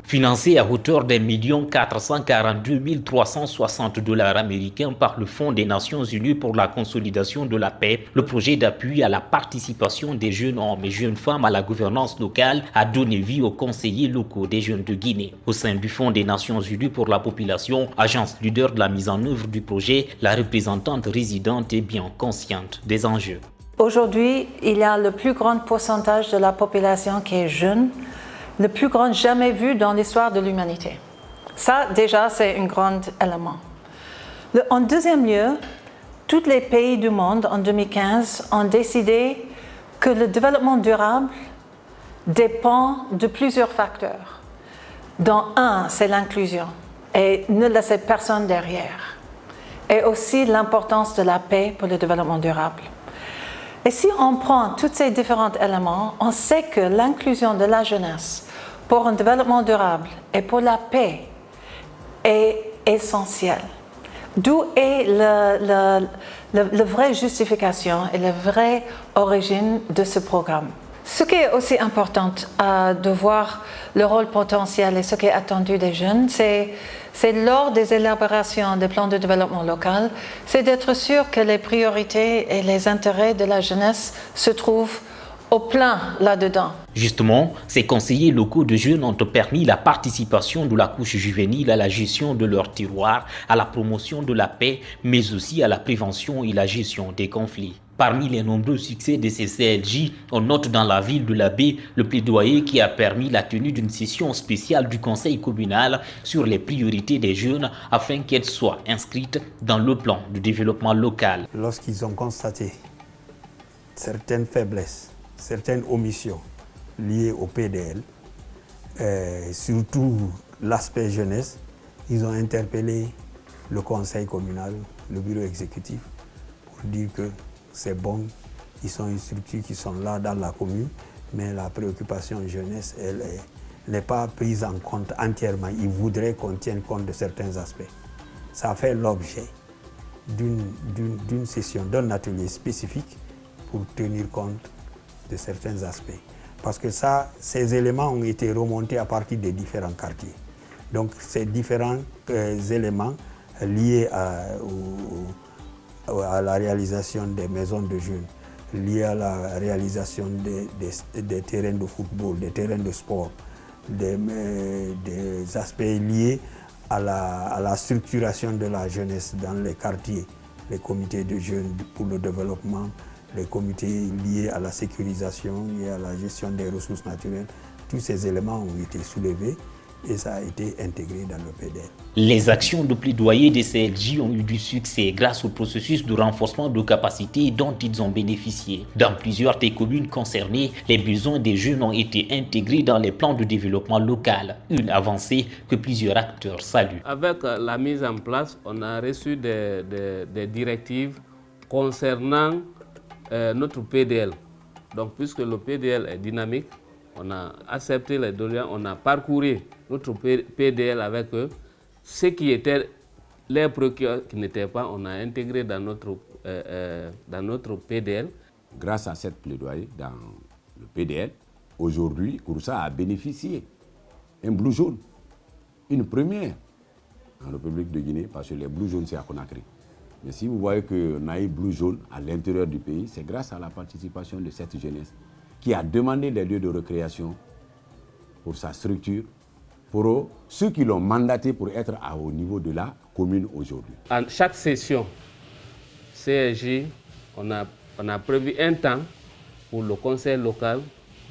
Financé à hauteur d'1,442,360 $ américains par le Fonds des Nations Unies pour la consolidation de la paix, le projet d'appui à la participation des jeunes hommes et jeunes femmes à la gouvernance locale a donné vie aux conseillers locaux des jeunes de Guinée. Au sein du Fonds des Nations Unies pour la population, agence leader de la mise en œuvre du projet, la représentante résidente est bien consciente des enjeux. Aujourd'hui, il y a le plus grand pourcentage de la population qui est jeune, le plus grand jamais vu dans l'histoire de l'humanité. Ça, déjà, c'est un grand élément. En deuxième lieu, tous les pays du monde, en 2015, ont décidé que le développement durable dépend de plusieurs facteurs. Dont un, c'est l'inclusion, et ne laisser personne derrière. Et aussi l'importance de la paix pour le développement durable. Et si on prend tous ces différents éléments, on sait que l'inclusion de la jeunesse pour un développement durable et pour la paix est essentielle. D'où est la vraie justification et la vraie origine de ce programme. Ce qui est aussi important de voir le rôle potentiel et ce qui est attendu des jeunes, c'est lors des élaborations des plans de développement local, c'est d'être sûr que les priorités et les intérêts de la jeunesse se trouvent au plein là-dedans. Justement, ces conseillers locaux de jeunes ont permis la participation de la couche juvénile à la gestion de leur terroir, à la promotion de la paix, mais aussi à la prévention et la gestion des conflits. Parmi les nombreux succès de ces CLJ, on note dans la ville de La Baie le plaidoyer qui a permis la tenue d'une session spéciale du conseil communal sur les priorités des jeunes afin qu'elles soient inscrites dans le plan de développement local. Lorsqu'ils ont constaté certaines faiblesses, certaines omissions liées au PDL, surtout l'aspect jeunesse, ils ont interpellé le conseil communal, le bureau exécutif, pour dire que c'est bon, ils sont une structure qui sont là dans la commune, mais la préoccupation jeunesse, elle n'est pas prise en compte entièrement. Ils voudraient qu'on tienne compte de certains aspects. Ça a fait l'objet d'une session, d'un atelier spécifique pour tenir compte de certains aspects. Parce que ces éléments ont été remontés à partir des différents quartiers. Donc ces différents éléments liés à la réalisation des maisons de jeunes, liés à la réalisation des terrains de football, des terrains de sport, des aspects liés à la structuration de la jeunesse dans les quartiers, les comités de jeunes pour le développement, les comités liés à la sécurisation et à la gestion des ressources naturelles. Tous ces éléments ont été soulevés et ça a été intégré dans le PDL. Les actions de plaidoyer des CLJ ont eu du succès grâce au processus de renforcement de capacités dont ils ont bénéficié. Dans plusieurs des communes concernées, les besoins des jeunes ont été intégrés dans les plans de développement local, une avancée que plusieurs acteurs saluent. Avec la mise en place, on a reçu des directives concernant notre PDL. Donc, puisque le PDL est dynamique, on a accepté les doléances, on a parcouru notre PDL avec eux. Ce qui était les préoccupations qui n'étaient pas, on a intégré dans notre PDL. Grâce à cette plaidoyer dans le PDL, aujourd'hui, Kouroussa a bénéficié un blue jaune, une première en République de Guinée, parce que les blue jaunes, c'est à Conakry. Mais si vous voyez qu'on a eu blue jaune à l'intérieur du pays, c'est grâce à la participation de cette jeunesse qui a demandé des lieux de récréation pour sa structure, pour ceux qui l'ont mandaté pour être au niveau de la commune aujourd'hui. À chaque session CLJ, on a prévu un temps pour le conseil local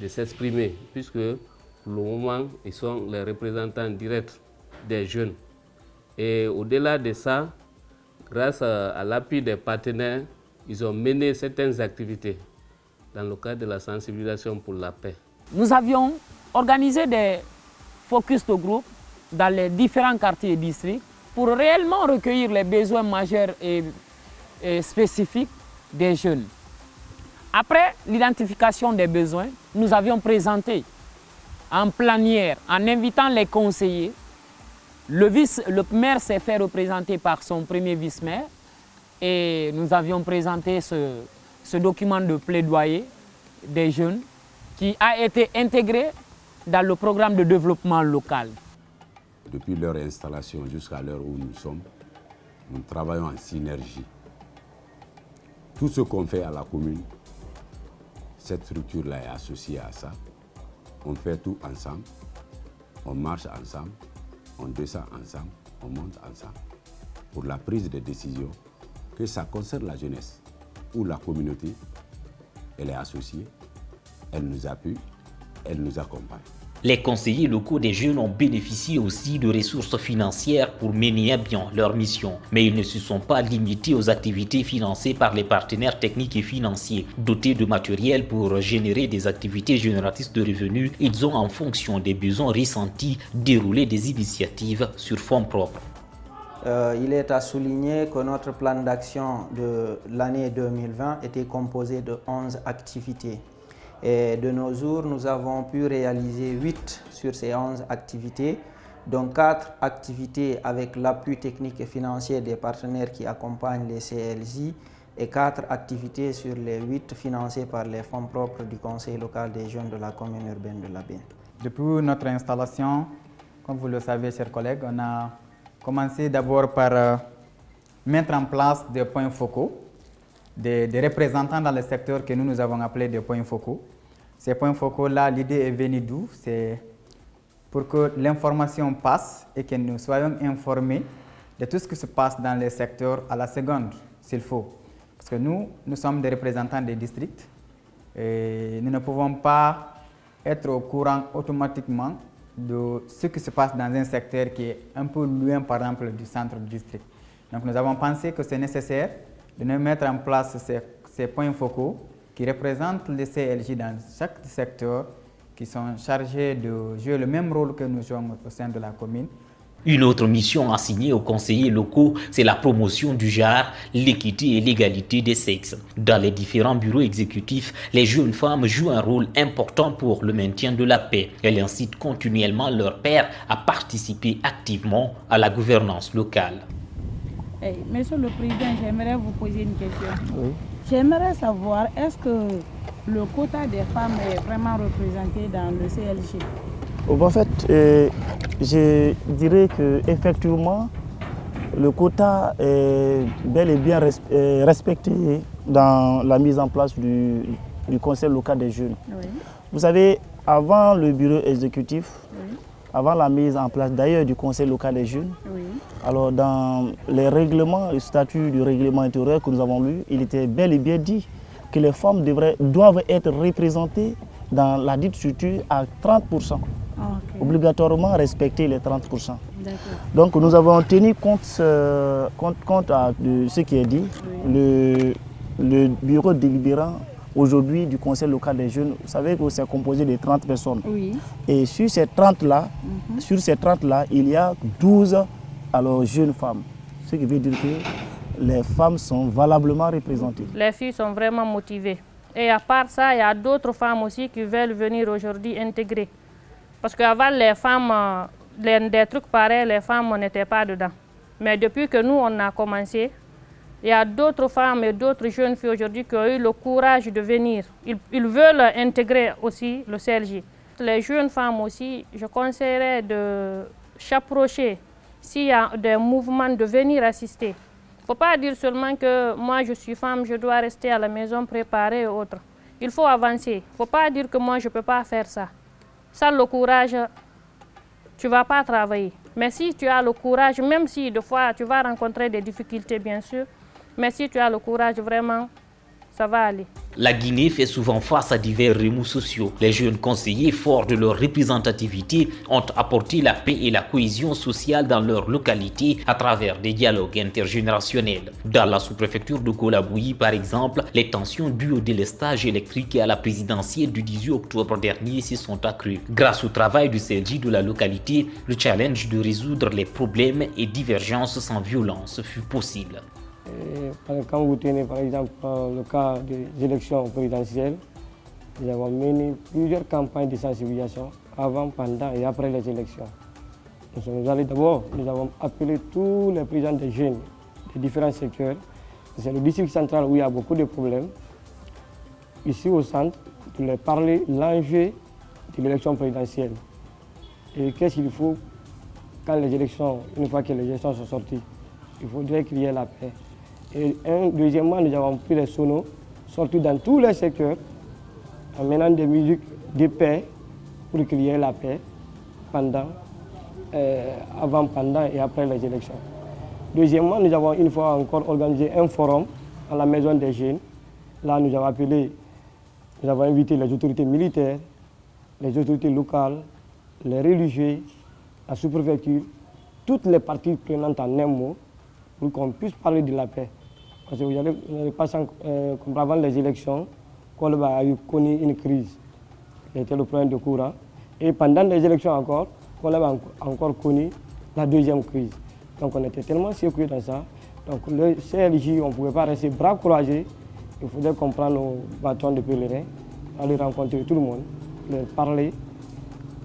de s'exprimer, puisque pour le moment, ils sont les représentants directs des jeunes. Et au-delà de ça, grâce à l'appui des partenaires, ils ont mené certaines activités dans le cadre de la sensibilisation pour la paix. Nous avions organisé des focus de groupe dans les différents quartiers et districts pour réellement recueillir les besoins majeurs et spécifiques des jeunes. Après l'identification des besoins, nous avions présenté en plénière, en invitant les conseillers. Le maire s'est fait représenter par son premier vice-maire et nous avions présenté ce document de plaidoyer des jeunes qui a été intégré dans le programme de développement local. depuis leur installation jusqu'à l'heure où nous sommes, nous travaillons en synergie. Tout ce qu'on fait à la commune, cette structure-là est associée à ça. On fait tout ensemble, on marche ensemble, on descend ensemble, on monte ensemble. Pour la prise de décision, que ça concerne la jeunesse ou la communauté, elle est associée, elle nous appuie, elle nous accompagne. Les conseillers locaux des jeunes ont bénéficié aussi de ressources financières pour mener à bien leur mission. Mais ils ne se sont pas limités aux activités financées par les partenaires techniques et financiers. Dotés de matériel pour générer des activités génératrices de revenus, ils ont, en fonction des besoins ressentis, déroulé des initiatives sur fonds propres. Il est à souligner que notre plan d'action de l'année 2020 était composé de 11 activités. Et de nos jours, nous avons pu réaliser 8 sur ces 11 activités, dont 4 activités avec l'appui technique et financier des partenaires qui accompagnent les CLJ et 4 activités sur les 8 financées par les fonds propres du Conseil local des jeunes de la commune urbaine de Labé. Depuis notre installation, comme vous le savez, chers collègues, on a commencé d'abord par mettre en place des points focaux, des représentants dans le secteur que nous avons appelés des points focaux. Ces points focaux-là, l'idée est venue d'où? C'est pour que l'information passe et que nous soyons informés de tout ce qui se passe dans les secteurs à la seconde, s'il faut. Parce que nous sommes des représentants des districts et nous ne pouvons pas être au courant automatiquement de ce qui se passe dans un secteur qui est un peu loin, par exemple, du centre du district. Donc nous avons pensé que c'est nécessaire de nous mettre en place ces points focaux qui représentent les CLJ dans chaque secteur, qui sont chargés de jouer le même rôle que nous jouons au sein de la commune. Une autre mission assignée aux conseillers locaux, c'est la promotion du genre, l'équité et l'égalité des sexes. Dans les différents bureaux exécutifs, les jeunes femmes jouent un rôle important pour le maintien de la paix. Elles incitent continuellement leurs pairs à participer activement à la gouvernance locale. Hey, Monsieur le Président, j'aimerais vous poser une question. Oui. J'aimerais savoir, est-ce que le quota des femmes est vraiment représenté dans le CLJ? En fait, je dirais qu'effectivement, le quota est bel et bien respecté dans la mise en place du Conseil local des jeunes. Oui. Vous savez, avant le bureau exécutif, Oui. avant la mise en place d'ailleurs du Conseil local des jeunes, Oui. alors dans les règlements, le statut du règlement intérieur que nous avons lu, il était bel et bien dit que les femmes doivent être représentées dans la dite structure à 30%. Okay. Obligatoirement respecter les 30%. D'accord. Donc nous avons tenu compte de ce qui est dit. Oui. Le bureau délibérant aujourd'hui du Conseil local des jeunes, vous savez que c'est composé de 30 personnes. Oui. Et sur ces 30-là, il y a 12 jeunes femmes. Ce qui veut dire que les femmes sont valablement représentées. Les filles sont vraiment motivées. Et à part ça, il y a d'autres femmes aussi qui veulent venir aujourd'hui intégrer. Parce qu'avant, les femmes, des trucs pareils, les femmes n'étaient pas dedans. Mais depuis que nous, on a commencé, il y a d'autres femmes et d'autres jeunes filles aujourd'hui qui ont eu le courage de venir. Ils veulent intégrer aussi le CLJ. Les jeunes femmes aussi, je conseillerais de s'approcher. S'il y a des mouvements, de venir assister. Il ne faut pas dire seulement que moi, je suis femme, je dois rester à la maison préparée et autres. Il faut avancer. Il ne faut pas dire que moi, je ne peux pas faire ça. Sans le courage, tu ne vas pas travailler. Mais si tu as le courage, même si des fois tu vas rencontrer des difficultés, bien sûr, mais si tu as le courage, vraiment, ça va aller. La Guinée fait souvent face à divers remous sociaux. Les jeunes conseillers, forts de leur représentativité, ont apporté la paix et la cohésion sociale dans leur localité à travers des dialogues intergénérationnels. Dans la sous-préfecture de Kolabouyi, par exemple, les tensions dues au délestage électrique et à la présidentielle du 18 octobre dernier se sont accrues. Grâce au travail du CLJ de la localité, le challenge de résoudre les problèmes et divergences sans violence fut possible. Quand vous tenez par exemple le cas des élections présidentielles, nous avons mené plusieurs campagnes de sensibilisation avant, pendant et après les élections. Nous sommes allés d'abord, nous avons appelé tous les présidents des jeunes des différents secteurs. C'est le district central où il y a beaucoup de problèmes. Ici au centre, de leur parler l'enjeu de l'élection présidentielle. Et qu'est-ce qu'il faut quand les élections, une fois que les élections sont sorties, il faudrait qu'il y ait la paix. Et deuxièmement, nous avons pris les sonos, sortis dans tous les secteurs, en menant des musiques de paix pour qu'il y ait la paix avant, pendant et après les élections. Deuxièmement, nous avons une fois encore organisé un forum à la Maison des Jeunes. Là, nous avons invité les autorités militaires, les autorités locales, les religieux, la sous-préfecture, toutes les parties prenantes en un mot, pour qu'on puisse parler de la paix. Parce que vous n'avez pas comme avant les élections, Kolba a connu une crise, qui était le problème de courant. Et pendant les élections encore, Kolba a encore connu la deuxième crise. Donc on était tellement secoués dans ça. Donc le CLJ, on ne pouvait pas rester bras croisés. Il faudrait qu'on prenne nos bâtons de pèlerin, aller rencontrer tout le monde, leur parler.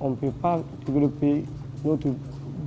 On ne peut pas développer notre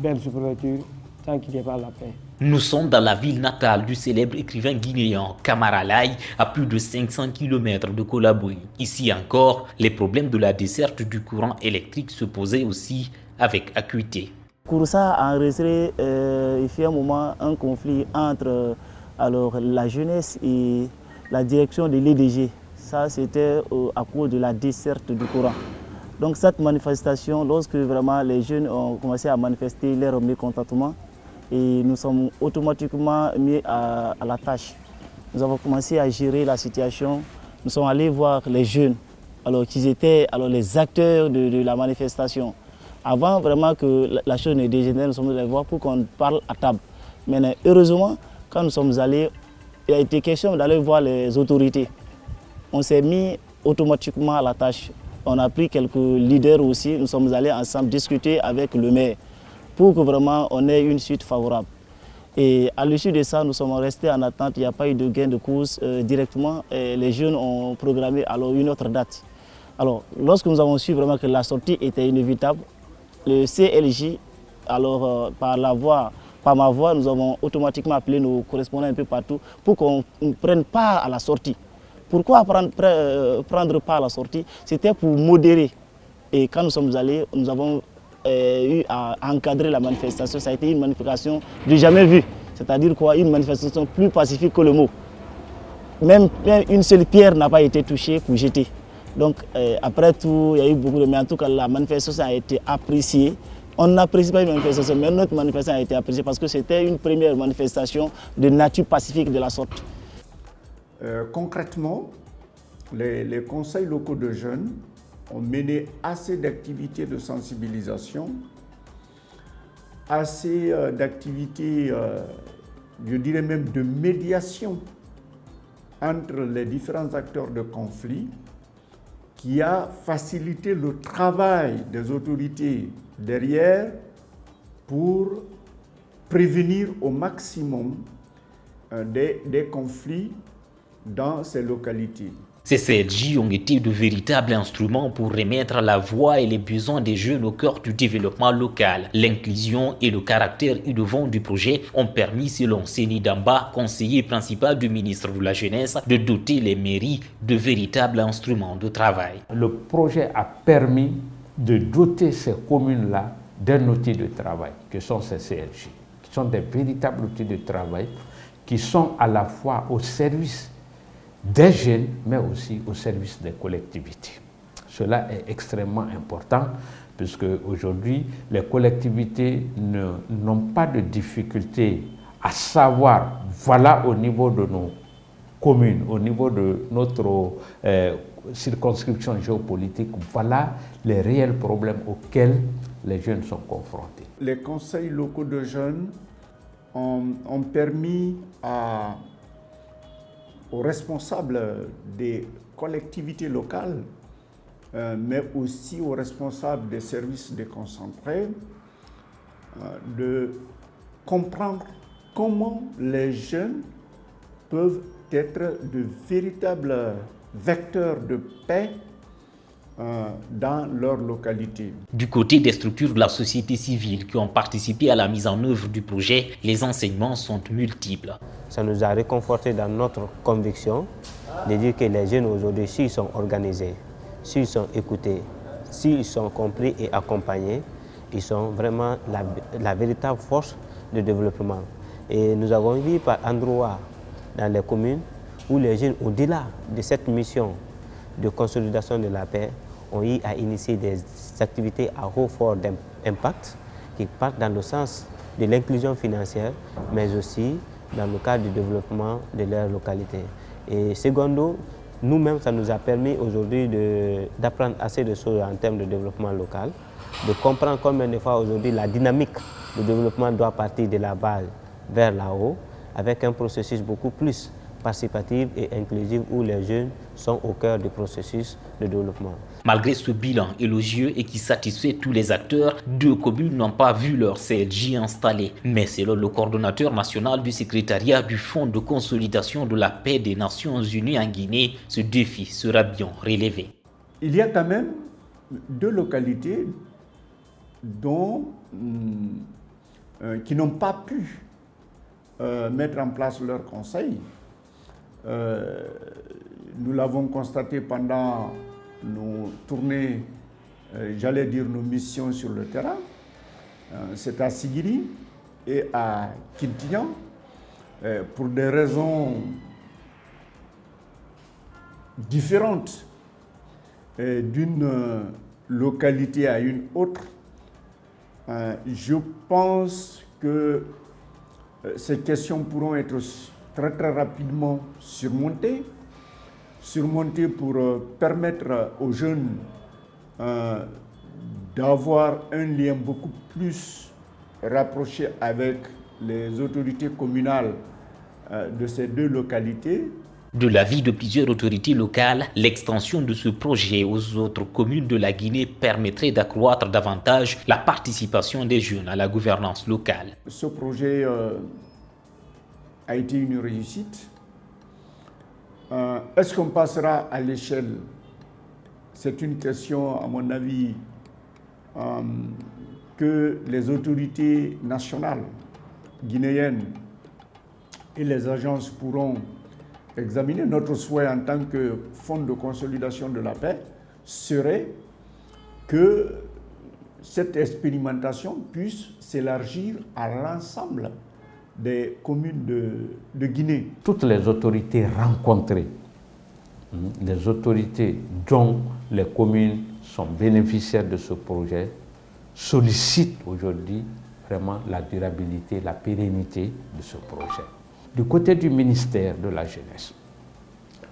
belle sous-préfecture tant qu'il n'y a pas la paix. Nous sommes dans la ville natale du célèbre écrivain guinéen Camara Laye, à plus de 500 km de Colabouy. Ici encore, les problèmes de la desserte du courant électrique se posaient aussi avec acuité. Kouroussa a enregistré, il fait un moment, un conflit entre la jeunesse et la direction de l'EDG. Ça, c'était à cause de la desserte du courant. Donc cette manifestation, lorsque vraiment les jeunes ont commencé à manifester leur mécontentement, et nous sommes automatiquement mis à la tâche. Nous avons commencé à gérer la situation. Nous sommes allés voir les jeunes, qui étaient les acteurs de la manifestation. Avant vraiment que la chose ne dégénère, nous sommes allés voir pour qu'on parle à table. Mais heureusement, quand nous sommes allés, il a été question d'aller voir les autorités. On s'est mis automatiquement à la tâche. On a pris quelques leaders aussi. Nous sommes allés ensemble discuter avec le maire pour que vraiment on ait une suite favorable. Et à l'issue de ça, nous sommes restés en attente. Il n'y a pas eu de gain de cause directement. Et les jeunes ont programmé une autre date. Alors, lorsque nous avons su vraiment que la sortie était inévitable, le CLJ, par ma voix, nous avons automatiquement appelé nos correspondants un peu partout pour qu'on prenne part à la sortie. Pourquoi prendre part à la sortie? C'était pour modérer. Et quand nous sommes allés, nous avons eu à encadrer la manifestation. Ça a été une manifestation de jamais vue. C'est-à-dire quoi? Une manifestation plus pacifique que le mot. Même une seule pierre n'a pas été touchée pour jeter. Donc après tout, il y a eu beaucoup de... Mais en tout cas, la manifestation a été appréciée. On n'apprécie pas une manifestation, mais notre manifestation a été appréciée parce que c'était une première manifestation de nature pacifique de la sorte. Concrètement, les conseils locaux de jeunes ont mené assez d'activités de sensibilisation, assez d'activités, je dirais même de médiation entre les différents acteurs de conflit, qui a facilité le travail des autorités derrière pour prévenir au maximum des conflits dans ces localités. Ces CLJ ont été de véritables instruments pour remettre la voix et les besoins des jeunes au cœur du développement local. L'inclusion et le caractère innovant du projet ont permis, selon Seni Damba, conseiller principal du ministre de la Jeunesse, de doter les mairies de véritables instruments de travail. Le projet a permis de doter ces communes-là d'un outil de travail, que sont ces CLJ, qui sont des véritables outils de travail, qui sont à la fois au service des jeunes, mais aussi au service des collectivités. Cela est extrêmement important, puisque aujourd'hui, les collectivités n'ont pas de difficulté à savoir, voilà au niveau de nos communes, au niveau de notre circonscription géopolitique, voilà les réels problèmes auxquels les jeunes sont confrontés. Les conseils locaux de jeunes ont permis aux responsables des collectivités locales, mais aussi aux responsables des services déconcentrés, de comprendre comment les jeunes peuvent être de véritables vecteurs de paix dans leur localité. Du côté des structures de la société civile qui ont participé à la mise en œuvre du projet, les enseignements sont multiples. Ça nous a réconforté dans notre conviction de dire que les jeunes aujourd'hui, s'ils sont organisés, s'ils sont écoutés, s'ils sont compris et accompagnés, ils sont vraiment la véritable force de développement. Et nous avons vu par endroits dans les communes où les jeunes, au-delà de cette mission de consolidation de la paix, ont eu à initier des activités à haut fort d'impact qui partent dans le sens de l'inclusion financière, mais aussi dans le cadre du développement de leur localité. Et secondo, nous-mêmes, ça nous a permis aujourd'hui d'apprendre assez de choses en termes de développement local, de comprendre combien de fois aujourd'hui la dynamique de développement doit partir de la base vers là-haut, avec un processus beaucoup plus participatif et inclusif où les jeunes sont au cœur du processus de développement. Malgré ce bilan élogieux et qui satisfait tous les acteurs, 2 communes n'ont pas vu leur CLJ installé. Mais selon le coordonnateur national du secrétariat du Fonds de consolidation de la paix des Nations Unies en Guinée, ce défi sera bien relevé. Il y a quand même 2 localités qui n'ont pas pu mettre en place leur conseil. Nous l'avons constaté pendant nos tournées, j'allais dire nos missions sur le terrain. C'est à Sigiri et à Kintian. Pour des raisons différentes d'une localité à une autre, je pense que ces questions pourront être très très rapidement surmontées pour permettre aux jeunes d'avoir un lien beaucoup plus rapproché avec les autorités communales de ces 2 localités. De l'avis de plusieurs autorités locales, l'extension de ce projet aux autres communes de la Guinée permettrait d'accroître davantage la participation des jeunes à la gouvernance locale. Ce projet a été une réussite. Est-ce qu'on passera à l'échelle? C'est une question, à mon avis, que les autorités nationales guinéennes et les agences pourront examiner. Notre souhait en tant que Fonds de consolidation de la paix serait que cette expérimentation puisse s'élargir à l'ensemble des communes de Guinée. Toutes les autorités rencontrées, les autorités dont les communes sont bénéficiaires de ce projet, sollicitent aujourd'hui vraiment la durabilité, la pérennité de ce projet. Du côté du ministère de la Jeunesse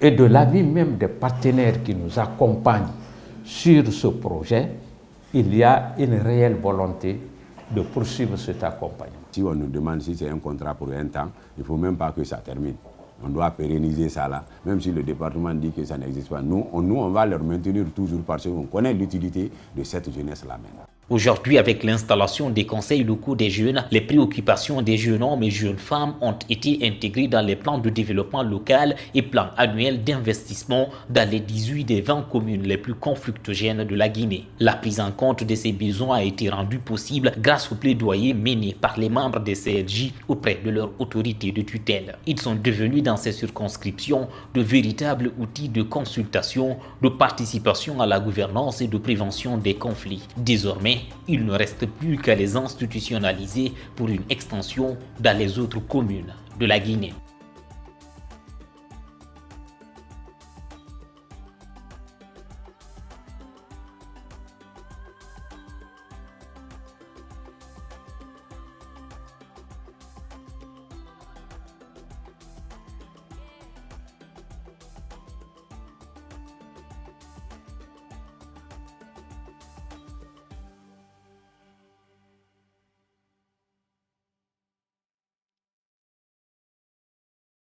et de l'avis même des partenaires qui nous accompagnent sur ce projet, il y a une réelle volonté de poursuivre cet accompagnement. Si on nous demande si c'est un contrat pour un temps, il ne faut même pas que ça termine. On doit pérenniser ça là, même si le département dit que ça n'existe pas. Nous, on va leur maintenir toujours parce qu'on connaît l'utilité de cette jeunesse-là maintenant. Aujourd'hui, avec l'installation des conseils locaux des jeunes, les préoccupations des jeunes hommes et jeunes femmes ont été intégrées dans les plans de développement local et plans annuels d'investissement dans les 18 des 20 communes les plus conflictogènes de la Guinée. La prise en compte de ces besoins a été rendue possible grâce au plaidoyer mené par les membres des CLJ auprès de leur autorité de tutelle. Ils sont devenus dans ces circonscriptions de véritables outils de consultation, de participation à la gouvernance et de prévention des conflits. Désormais, il ne reste plus qu'à les institutionnaliser pour une extension dans les autres communes de la Guinée.